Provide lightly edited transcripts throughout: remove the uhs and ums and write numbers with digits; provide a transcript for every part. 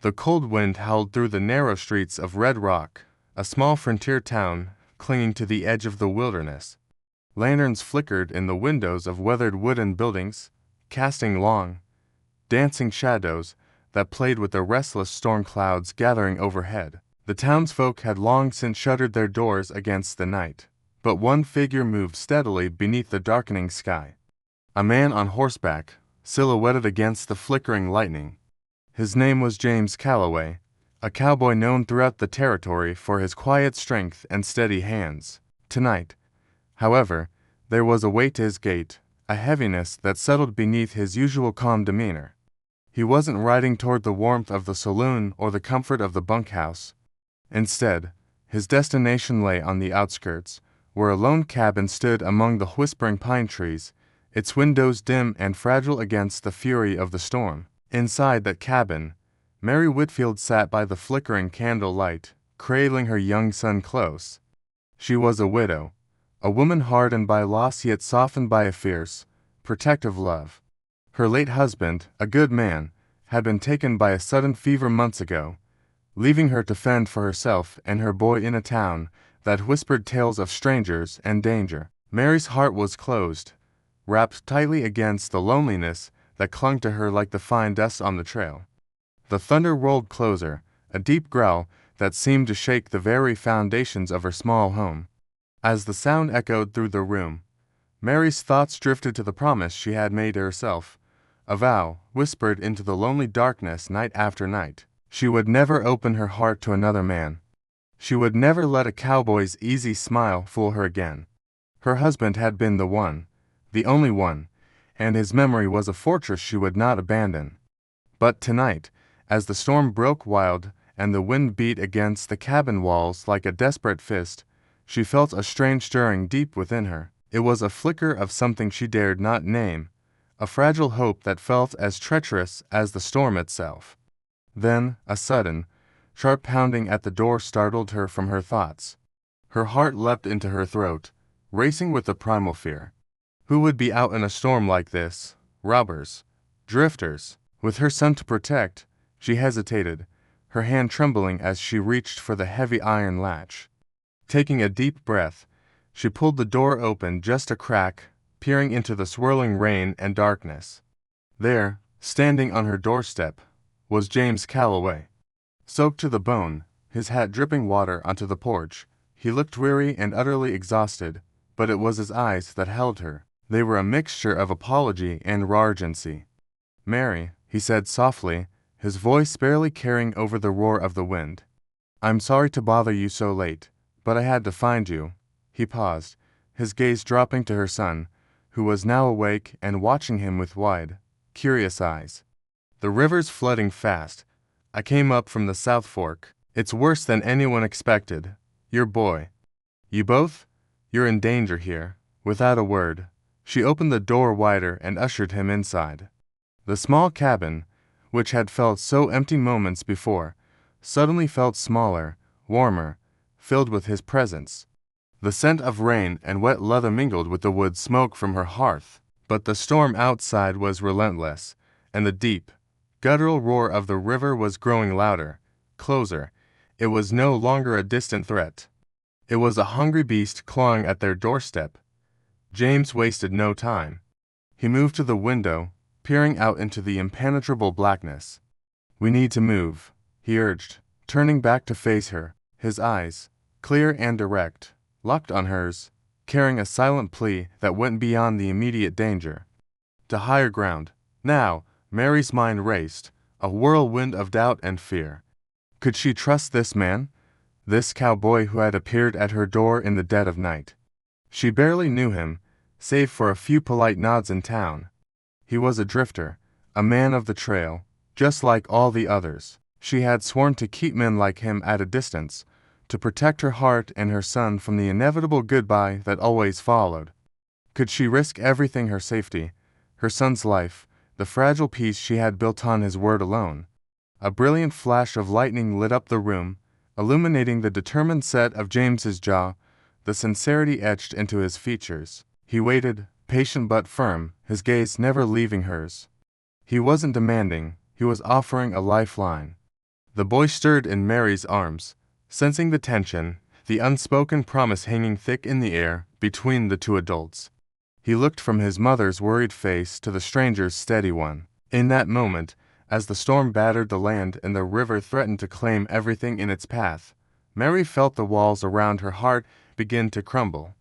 The cold wind howled through the narrow streets of Red Rock, a small frontier town clinging to the edge of the wilderness. Lanterns flickered in the windows of weathered wooden buildings, casting long, dancing shadows that played with the restless storm clouds gathering overhead. The townsfolk had long since shuttered their doors against the night, but one figure moved steadily beneath the darkening sky. A man on horseback, silhouetted against the flickering lightning. His name was James Calloway, a cowboy known throughout the territory for his quiet strength and steady hands. Tonight, however, there was a weight to his gait, a heaviness that settled beneath his usual calm demeanor. He wasn't riding toward the warmth of the saloon or the comfort of the bunkhouse. Instead, his destination lay on the outskirts, where a lone cabin stood among the whispering pine trees, its windows dim and fragile against the fury of the storm. Inside that cabin, Mary Whitfield sat by the flickering candle light, cradling her young son close. She was a widow, a woman hardened by loss yet softened by a fierce, protective love. Her late husband, a good man, had been taken by a sudden fever months ago, leaving her to fend for herself and her boy in a town that whispered tales of strangers and danger. Mary's heart was closed, wrapped tightly against the loneliness that clung to her like the fine dust on the trail. The thunder rolled closer, a deep growl that seemed to shake the very foundations of her small home. As the sound echoed through the room, Mary's thoughts drifted to the promise she had made to herself, a vow whispered into the lonely darkness night after night. She would never open her heart to another man. She would never let a cowboy's easy smile fool her again. Her husband had been the one, the only one, and his memory was a fortress she would not abandon. But tonight, as the storm broke wild and the wind beat against the cabin walls like a desperate fist, she felt a strange stirring deep within her. It was a flicker of something she dared not name, a fragile hope that felt as treacherous as the storm itself. Then, a sudden, sharp pounding at the door startled her from her thoughts. Her heart leapt into her throat, racing with a primal fear. Who would be out in a storm like this? Robbers, drifters. With her son to protect, she hesitated, her hand trembling as she reached for the heavy iron latch. Taking a deep breath, she pulled the door open just a crack, peering into the swirling rain and darkness. There, standing on her doorstep, was James Calloway. Soaked to the bone, his hat dripping water onto the porch, he looked weary and utterly exhausted, but it was his eyes that held her. They were a mixture of apology and raw urgency. "Mary," he said softly, his voice barely carrying over the roar of the wind. "I'm sorry to bother you so late, but I had to find you." He paused, his gaze dropping to her son, who was now awake and watching him with wide, curious eyes. "The river's flooding fast. I came up from the South Fork. It's worse than anyone expected. Your boy. You both? You're in danger here." Without a word, she opened the door wider and ushered him inside. The small cabin, which had felt so empty moments before, suddenly felt smaller, warmer, filled with his presence. The scent of rain and wet leather mingled with the wood smoke from her hearth, but the storm outside was relentless, and the deep, guttural roar of the river was growing louder, closer. It was no longer a distant threat. It was a hungry beast clawing at their doorstep. James wasted no time. He moved to the window, peering out into the impenetrable blackness. "We need to move," he urged, turning back to face her, his eyes, clear and direct, locked on hers, carrying a silent plea that went beyond the immediate danger. To higher ground. Now, Mary's mind raced, a whirlwind of doubt and fear. Could she trust this man? This cowboy who had appeared at her door in the dead of night. She barely knew him, save for a few polite nods in town. He was a drifter, a man of the trail, just like all the others. She had sworn to keep men like him at a distance, to protect her heart and her son from the inevitable goodbye that always followed. Could she risk everything, her safety, her son's life, the fragile peace she had built on his word alone? A brilliant flash of lightning lit up the room, illuminating the determined set of James's jaw, the sincerity etched into his features. He waited, patient but firm, his gaze never leaving hers. He wasn't demanding, he was offering a lifeline. The boy stirred in Mary's arms, sensing the tension, the unspoken promise hanging thick in the air between the two adults. He looked from his mother's worried face to the stranger's steady one. In that moment, as the storm battered the land and the river threatened to claim everything in its path, Mary felt the walls around her heart begin to crumble.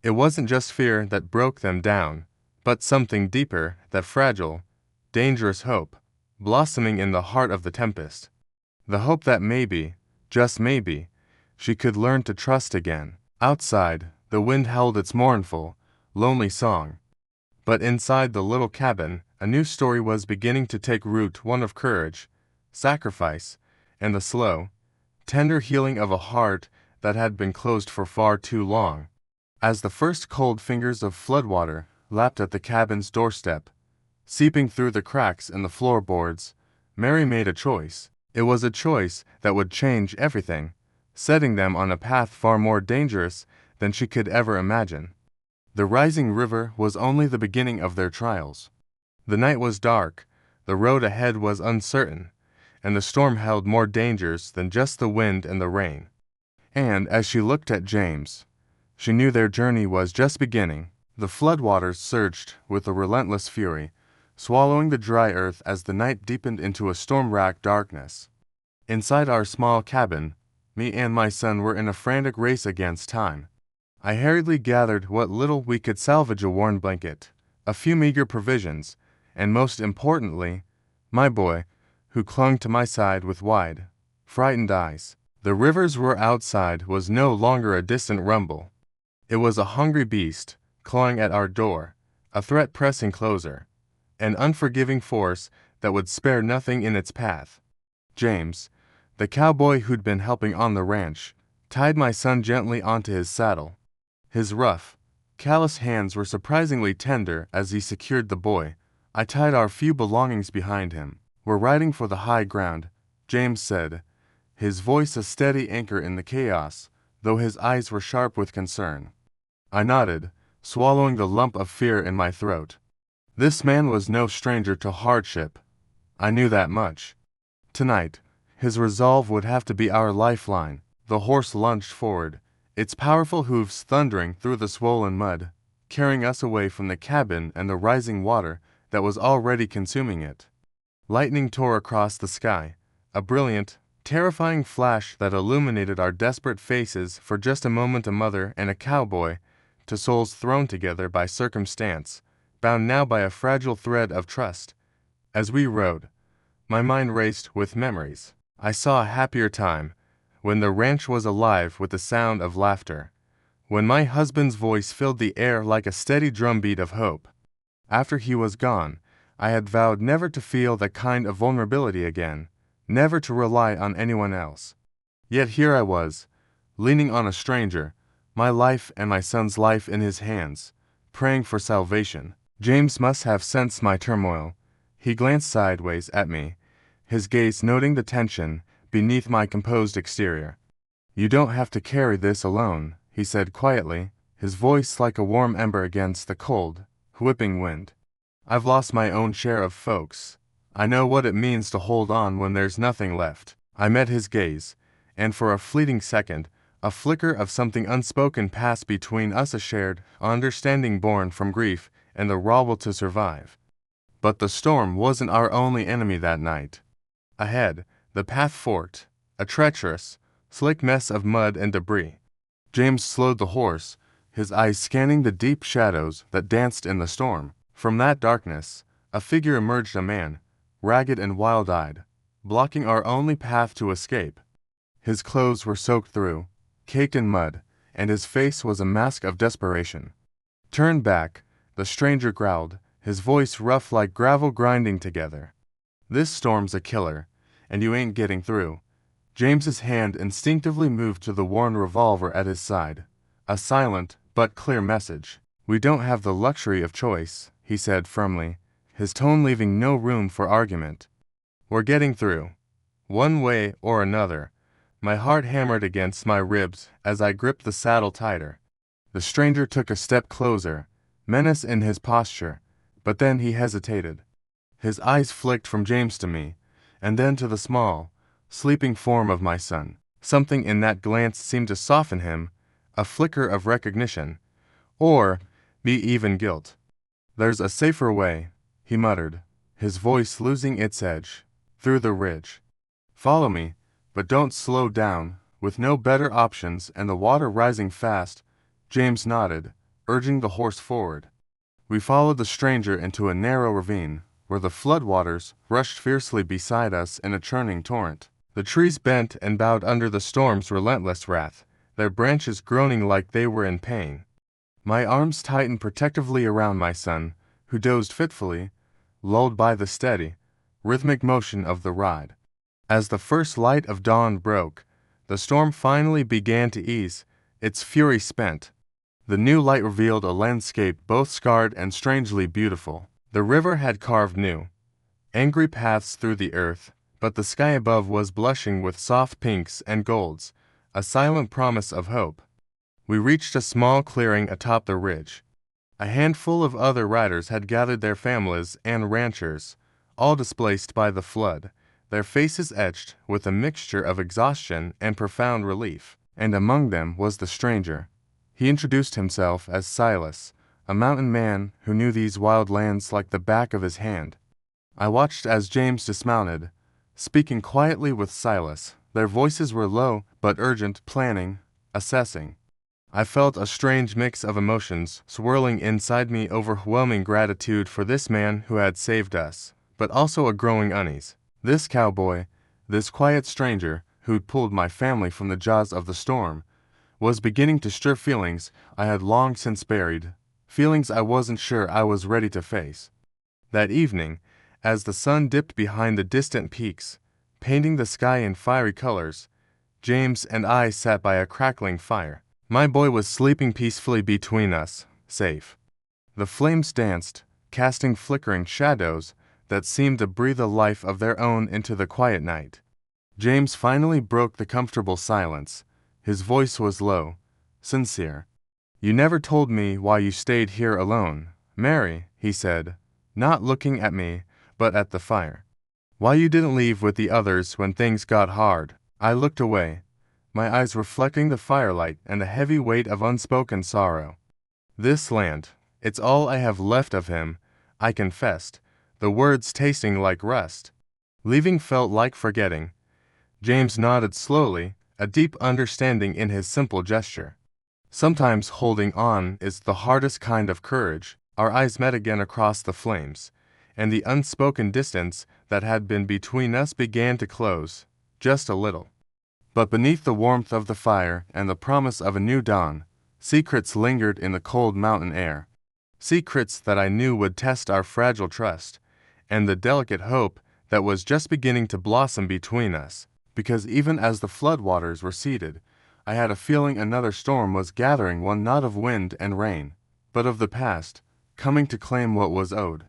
It wasn't just fear that broke them down, but something deeper, that fragile, dangerous hope, blossoming in the heart of the tempest. The hope that maybe, just maybe, she could learn to trust again. Outside, the wind held its mournful, lonely song. But inside the little cabin, a new story was beginning to take root, one of courage, sacrifice, and the slow, tender healing of a heart that had been closed for far too long. As the first cold fingers of floodwater lapped at the cabin's doorstep, seeping through the cracks in the floorboards, Mary made a choice. It was a choice that would change everything, setting them on a path far more dangerous than she could ever imagine. The rising river was only the beginning of their trials. The night was dark, the road ahead was uncertain, and the storm held more dangers than just the wind and the rain. And as she looked at James, she knew their journey was just beginning. The floodwaters surged with a relentless fury, swallowing the dry earth as the night deepened into a storm-racked darkness. Inside our small cabin, me and my son were in a frantic race against time. I hurriedly gathered what little we could salvage: a worn blanket, a few meager provisions, and most importantly, my boy, who clung to my side with wide, frightened eyes. The river's roar outside was no longer a distant rumble. It was a hungry beast, clawing at our door, a threat pressing closer, an unforgiving force that would spare nothing in its path. James, the cowboy who'd been helping on the ranch, tied my son gently onto his saddle. His rough, callous hands were surprisingly tender as he secured the boy. I tied our few belongings behind him. "We're riding for the high ground," James said, his voice a steady anchor in the chaos, though his eyes were sharp with concern. I nodded, swallowing the lump of fear in my throat. This man was no stranger to hardship. I knew that much. Tonight, his resolve would have to be our lifeline. The horse lunged forward, its powerful hooves thundering through the swollen mud, carrying us away from the cabin and the rising water that was already consuming it. Lightning tore across the sky, a brilliant, terrifying flash that illuminated our desperate faces. For just a moment, a mother and a cowboy, two souls thrown together by circumstance, bound now by a fragile thread of trust. As we rode, my mind raced with memories. I saw a happier time, when the ranch was alive with the sound of laughter, when my husband's voice filled the air like a steady drumbeat of hope. After he was gone, I had vowed never to feel that kind of vulnerability again, never to rely on anyone else. Yet here I was, leaning on a stranger, my life and my son's life in his hands, praying for salvation. James must have sensed my turmoil. He glanced sideways at me, his gaze noting the tension beneath my composed exterior. "You don't have to carry this alone," he said quietly, his voice like a warm ember against the cold, whipping wind. "I've lost my own share of folks. I know what it means to hold on when there's nothing left." I met his gaze, and for a fleeting second, a flicker of something unspoken passed between us, a shared understanding born from grief and the raw will to survive. But the storm wasn't our only enemy that night. Ahead, the path forked, a treacherous, slick mess of mud and debris. James slowed the horse, his eyes scanning the deep shadows that danced in the storm. From that darkness, a figure emerged, a man, ragged and wild-eyed, blocking our only path to escape. His clothes were soaked through, caked in mud, and his face was a mask of desperation. "Turn back," the stranger growled, his voice rough like gravel grinding together. "This storm's a killer, and you ain't getting through." James's hand instinctively moved to the worn revolver at his side, a silent but clear message. "We don't have the luxury of choice," he said firmly, his tone leaving no room for argument. "We're getting through, one way or another." My heart hammered against my ribs as I gripped the saddle tighter. The stranger took a step closer, menace in his posture, but then he hesitated. His eyes flicked from James to me, and then to the small, sleeping form of my son. Something in that glance seemed to soften him, a flicker of recognition, or, be even guilt. "There's a safer way," he muttered, his voice losing its edge. "Through the ridge. Follow me, but don't slow down." With no better options and the water rising fast, James nodded, urging the horse forward. We followed the stranger into a narrow ravine, where the floodwaters rushed fiercely beside us in a churning torrent. The trees bent and bowed under the storm's relentless wrath, their branches groaning like they were in pain. My arms tightened protectively around my son, who dozed fitfully, lulled by the steady, rhythmic motion of the ride. As the first light of dawn broke, the storm finally began to ease, its fury spent. The new light revealed a landscape both scarred and strangely beautiful. The river had carved new, angry paths through the earth, but the sky above was blushing with soft pinks and golds, a silent promise of hope. We reached a small clearing atop the ridge. A handful of other riders had gathered, their families and ranchers, all displaced by the flood, their faces etched with a mixture of exhaustion and profound relief. And among them was the stranger. He introduced himself as Silas, a mountain man who knew these wild lands like the back of his hand. I watched as James dismounted, speaking quietly with Silas. Their voices were low but urgent, planning, assessing. I felt a strange mix of emotions swirling inside me, overwhelming gratitude for this man who had saved us, but also a growing unease. This cowboy, this quiet stranger who'd pulled my family from the jaws of the storm, was beginning to stir feelings I had long since buried, feelings I wasn't sure I was ready to face. That evening, as the sun dipped behind the distant peaks, painting the sky in fiery colors, James and I sat by a crackling fire. My boy was sleeping peacefully between us, safe. The flames danced, casting flickering shadows that seemed to breathe a life of their own into the quiet night. James finally broke the comfortable silence. His voice was low, sincere. "You never told me why you stayed here alone, Mary," he said, not looking at me, but at the fire. "Why you didn't leave with the others when things got hard." I looked away, my eyes reflecting the firelight and a heavy weight of unspoken sorrow. "This land, it's all I have left of him," I confessed, the words tasting like rust. Leaving felt like forgetting. James nodded slowly, a deep understanding in his simple gesture. "Sometimes holding on is the hardest kind of courage." Our eyes met again across the flames, and the unspoken distance that had been between us began to close, just a little. But beneath the warmth of the fire and the promise of a new dawn, secrets lingered in the cold mountain air. Secrets that I knew would test our fragile trust, and the delicate hope that was just beginning to blossom between us. Because even as the floodwaters receded, I had a feeling another storm was gathering, one not of wind and rain, but of the past, coming to claim what was owed.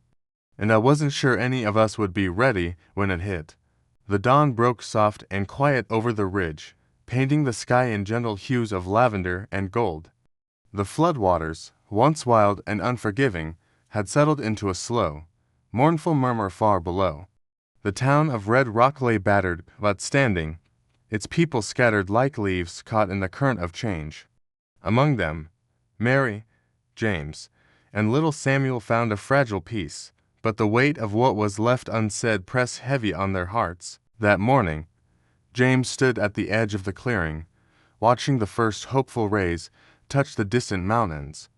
And I wasn't sure any of us would be ready when it hit. The dawn broke soft and quiet over the ridge, painting the sky in gentle hues of lavender and gold. The floodwaters, once wild and unforgiving, had settled into a slow, mournful murmur far below. The town of Red Rock lay battered but standing, its people scattered like leaves caught in the current of change. Among them, Mary, James, and little Samuel found a fragile peace, but the weight of what was left unsaid pressed heavy on their hearts. That morning, James stood at the edge of the clearing, watching the first hopeful rays touch the distant mountains.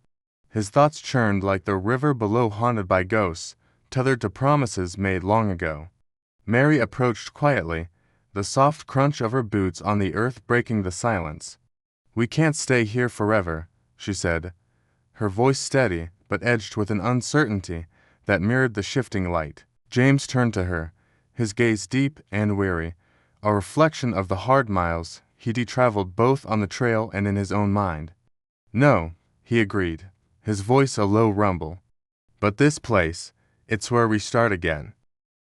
His thoughts churned like the river below, haunted by ghosts, tethered to promises made long ago. Mary approached quietly, the soft crunch of her boots on the earth breaking the silence. "We can't stay here forever," she said, her voice steady but edged with an uncertainty that mirrored the shifting light. James turned to her, his gaze deep and weary, a reflection of the hard miles he'd traveled both on the trail and in his own mind. "No," he agreed, his voice a low rumble. "But this place, it's where we start again.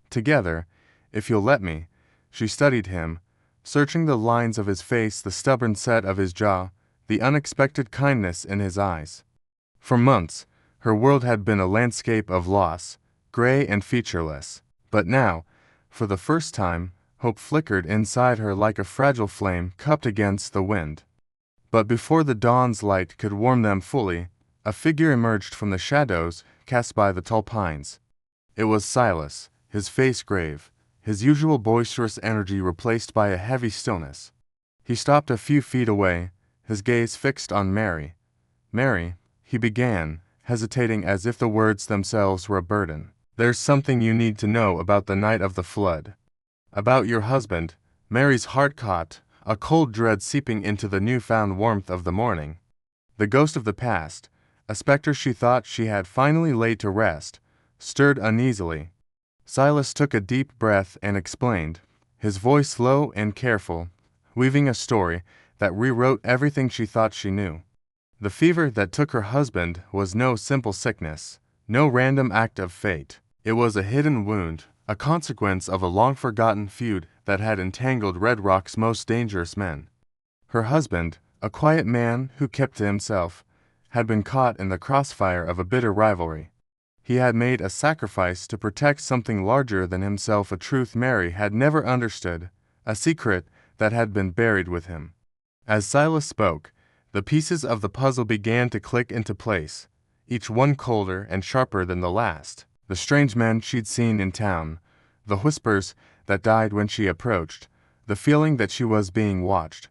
Together, if you'll let me." She studied him, searching the lines of his face, the stubborn set of his jaw, the unexpected kindness in his eyes. For months, her world had been a landscape of loss, gray and featureless. But now, for the first time, Hope flickered inside her like a fragile flame cupped against the wind. But before the dawn's light could warm them fully, a figure emerged from the shadows cast by the tall pines. It was Silas, his face grave, his usual boisterous energy replaced by a heavy stillness. He stopped a few feet away, his gaze fixed on Mary. "Mary," he began, hesitating as if the words themselves were a burden. "There's something you need to know about the night of the flood. About your husband." Mary's heart caught, a cold dread seeping into the new-found warmth of the morning. The ghost of the past, a specter she thought she had finally laid to rest, stirred uneasily. Silas took a deep breath and explained, his voice low and careful, weaving a story that rewrote everything she thought she knew. The fever that took her husband was no simple sickness, no random act of fate. It was a hidden wound, a consequence of a long-forgotten feud that had entangled Red Rock's most dangerous men. Her husband, a quiet man who kept to himself, had been caught in the crossfire of a bitter rivalry. He had made a sacrifice to protect something larger than himself, a truth Mary had never understood, a secret that had been buried with him. As Silas spoke, the pieces of the puzzle began to click into place, each one colder and sharper than the last. The strange men she'd seen in town, the whispers that died when she approached, the feeling that she was being watched.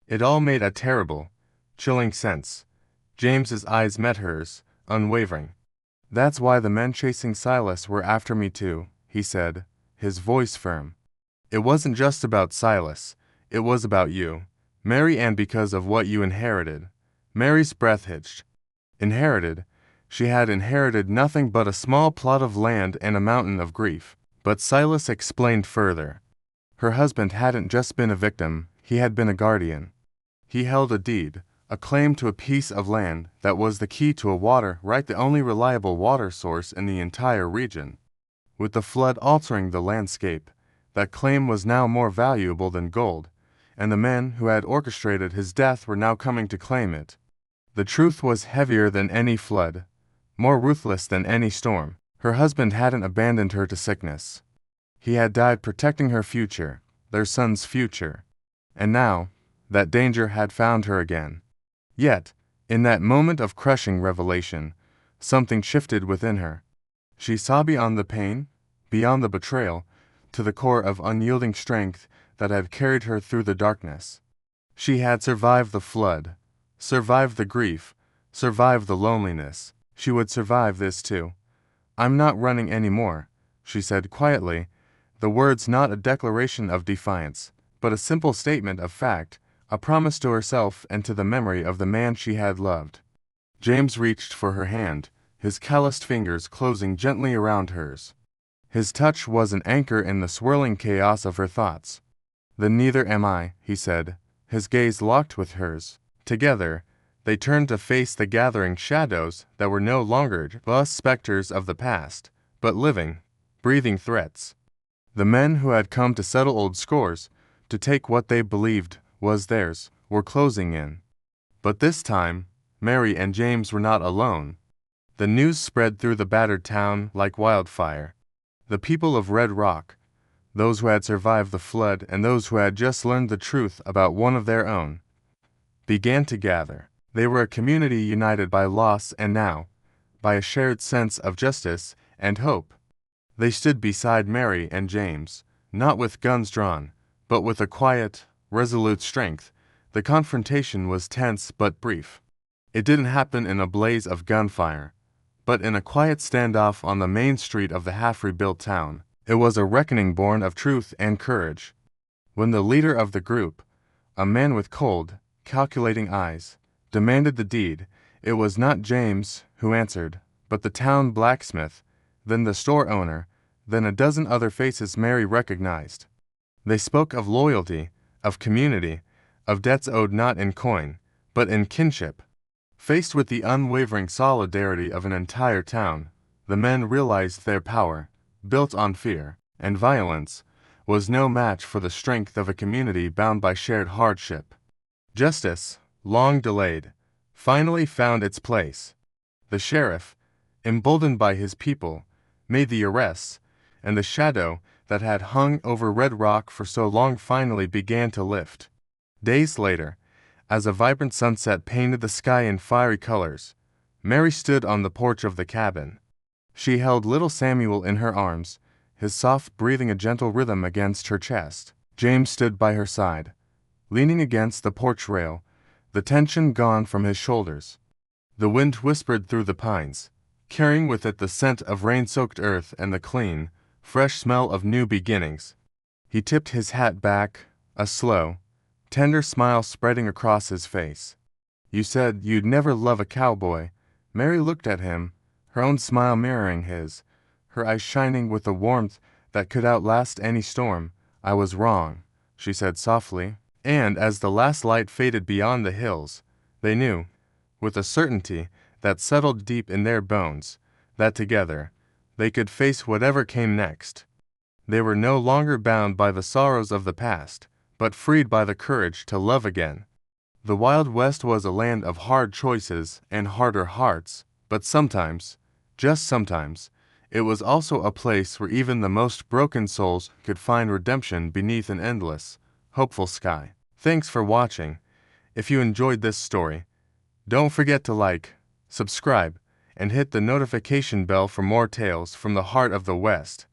It all made a terrible, chilling sense. James's eyes met hers, unwavering. "That's why the men chasing Silas were after me too," he said, his voice firm. "It wasn't just about Silas, it was about you, Mary, and because of what you inherited." Mary's breath hitched. Inherited? She had inherited nothing but a small plot of land and a mountain of grief. But Silas explained further. Her husband hadn't just been a victim, he had been a guardian. He held a deed, a claim to a piece of land that was the key to a water right, the only reliable water source in the entire region. With the flood altering the landscape, that claim was now more valuable than gold, and the men who had orchestrated his death were now coming to claim it. The truth was heavier than any flood, more ruthless than any storm. Her husband hadn't abandoned her to sickness. He had died protecting her future, their son's future. And now, that danger had found her again. Yet, in that moment of crushing revelation, something shifted within her. She saw beyond the pain, beyond the betrayal, to the core of unyielding strength that had carried her through the darkness. She had survived the flood, survived the grief, survived the loneliness. She would survive this too. "I'm not running anymore," she said quietly, the words not a declaration of defiance, but a simple statement of fact, a promise to herself and to the memory of the man she had loved. James reached for her hand, his calloused fingers closing gently around hers. His touch was an anchor in the swirling chaos of her thoughts. "Then neither am I," he said, his gaze locked with hers. Together, they turned to face the gathering shadows that were no longer just specters of the past, but living, breathing threats. The men who had come to settle old scores, to take what they believed was theirs, were closing in. But this time, Mary and James were not alone. The news spread through the battered town like wildfire. The people of Red Rock, those who had survived the flood and those who had just learned the truth about one of their own, began to gather. They were a community united by loss and now, by a shared sense of justice and hope. They stood beside Mary and James, not with guns drawn, but with a quiet, resolute strength. The confrontation was tense but brief. It didn't happen in a blaze of gunfire, but in a quiet standoff on the main street of the half-rebuilt town. It was a reckoning born of truth and courage. When the leader of the group, a man with cold, calculating eyes, demanded the deed, it was not James who answered, but the town blacksmith, then the store owner, then a dozen other faces Mary recognized. They spoke of loyalty, of community, of debts owed not in coin, but in kinship. Faced with the unwavering solidarity of an entire town, the men realized their power, built on fear and violence, was no match for the strength of a community bound by shared hardship. Justice, long delayed, finally found its place. The sheriff, emboldened by his people, made the arrests, and the shadow that had hung over Red Rock for so long finally began to lift. Days later, as a vibrant sunset painted the sky in fiery colors, Mary stood on the porch of the cabin. She held little Samuel in her arms, his soft breathing a gentle rhythm against her chest. James stood by her side, leaning against the porch rail, the tension gone from his shoulders. The wind whispered through the pines, carrying with it the scent of rain-soaked earth and the clean, fresh smell of new beginnings. He tipped his hat back, a slow, tender smile spreading across his face. "You said you'd never love a cowboy." Mary looked at him, her own smile mirroring his, her eyes shining with a warmth that could outlast any storm. "I was wrong," she said softly. And as the last light faded beyond the hills, they knew, with a certainty that settled deep in their bones, that together they could face whatever came next. They were no longer bound by the sorrows of the past, but freed by the courage to love again. The Wild West was a land of hard choices and harder hearts, but sometimes, just sometimes, it was also a place where even the most broken souls could find redemption beneath an endless, hopeful sky. Thanks for watching. If you enjoyed this story, don't forget to like, subscribe, and hit the notification bell for more tales from the heart of the West.